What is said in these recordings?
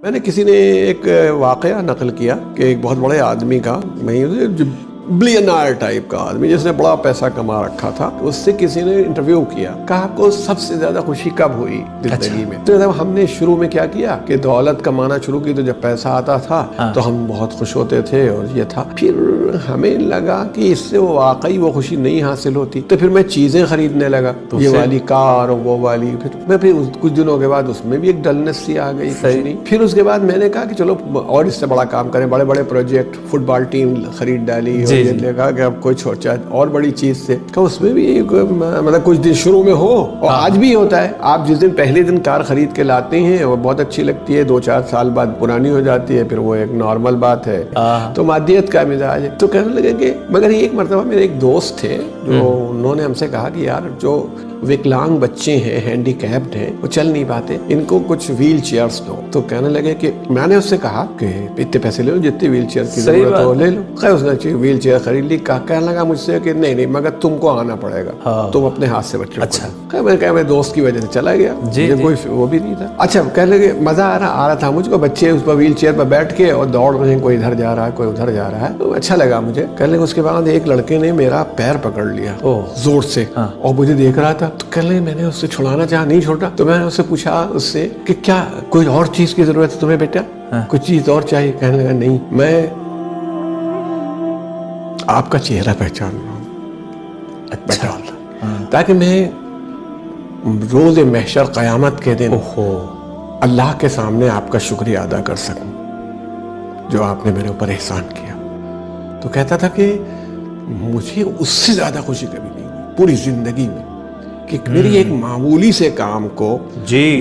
میں نے کسی نے ایک واقعہ نقل کیا کہ ایک بہت بڑے آدمی کا، بلینائر ٹائپ کا آدمی جس نے بڑا پیسہ کما رکھا تھا، اس سے کسی نے انٹرویو کیا، کہا آپ کو سب سے زیادہ خوشی کب ہوئی زندگی میں؟ تو ہم نے شروع میں کیا کیا کہ دولت کمانا شروع کی تو جب پیسہ آتا تھا تو ہم بہت خوش ہوتے تھے اور یہ تھا. پھر ہمیں لگا کہ اس سے واقعی وہ خوشی نہیں حاصل ہوتی، تو پھر میں چیزیں خریدنے لگا، یہ والی کار اور وہ والی. پھر کچھ دنوں کے بعد اس میں بھی ایک ڈلنس سی آ گئی، کچھ نہیں. پھر اس کے بعد میں نے کہا کہ چلو اور اس سے بڑا کام کریں، بڑے بڑے پروجیکٹ، فٹ بال ٹیم خرید ڈالی، یہ لگا کہ اب کوئی چاہے اور بڑی چیز سے کہ اس میں بھی مطلب کچھ دن شروع میں ہو، اور آج بھی ہوتا ہے. آپ جس دن پہلے دن کار خرید کے لاتے ہیں وہ بہت اچھی لگتی ہے، 2-4 سال بعد پرانی ہو جاتی ہے، پھر وہ ایک نارمل بات ہے. تو مادیت کا مزاج ہے. تو کہنے لگے کہ مگر ایک مرتبہ میرے ایک دوست تھے جو انہوں نے ہم سے کہا کہ یار جو وکلانگ بچے ہیں، ہینڈی کیپڈ ہیں، وہ چل نہیں پاتے، ان کو کچھ ویل چیئرز دو. تو کہنے لگے کہ میں نے اس سے کہا کہ اتنے پیسے لے لو، جتنے ویل چیئر کی ضرورت ہو لے لو. خیر اس نے ویل چیئر خرید لی. کہنے لگا مجھ سے کہ نہیں مگر تم کو آنا پڑے گا، تم اپنے ہاتھ سے بچوں کو. میں کہا میرے دوست کی وجہ سے چلا گیا، کوئی وہ بھی نہیں تھا. اچھا کہنے لگے مزہ آ رہا تھا مجھ کو، بچے اس پر ویل چیئر پر بیٹھ کے اور دوڑ رہے ہیں، کوئی ادھر جا رہا ہے کوئی ادھر جا رہا ہے، تو اچھا لگا مجھے. کہنے لگے اس کے بعد ایک لڑکے نے میرا پیر پکڑ لیا زور سے اور مجھے دیکھ رہا تھا. تو کہنے لگے میں نے اس سے چھڑانا چاہا، نہیں چھوڑا. تو میں نے اس سے پوچھا اس سے کہ کیا کوئی اور چیز کی ضرورت ہے تمہیں بیٹا، کچھ چیز اور چاہیے؟ کہنے لگا نہیں، میں آپ کا چہرہ پہچان رہا ہوں بیٹا، تاکہ میں روز محشر قیامت کے دن اللہ کے سامنے آپ کا شکریہ ادا کر سکوں جو آپ نے میرے اوپر احسان کیا. تو کہتا تھا کہ مجھے اس سے زیادہ خوشی کبھی نہیں ہوئی پوری زندگی میں کہ میری ایک معمولی سے کام کو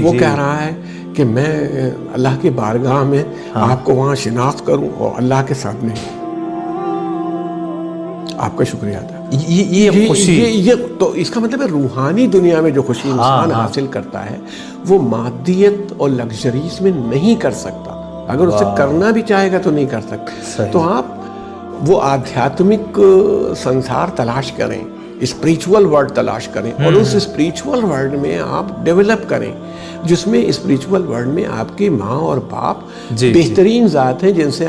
وہ کہہ رہا ہے کہ میں اللہ کی بارگاہ میں آپ کو وہاں شناخت کروں اور اللہ کے سامنے آپ کا شکریہ ادا. یہ خوشی، تو اس کا مطلب ہے روحانی دنیا میں جو خوشی انسان حاصل کرتا ہے وہ مادیت اور لگژریز میں نہیں کر سکتا. اگر اسے کرنا بھی چاہے گا تو نہیں کر سکتا. تو آپ وہ آدھیاتمک سنسار تلاش کریں، اسپریچول ورلڈ تلاش کریں، اور اس اسپریچول ورلڈ میں آپ ڈیولپ کریں، جس میں اسپریچول ورلڈ میں آپ کی ماں اور باپ بہترین ذات ہیں جن سے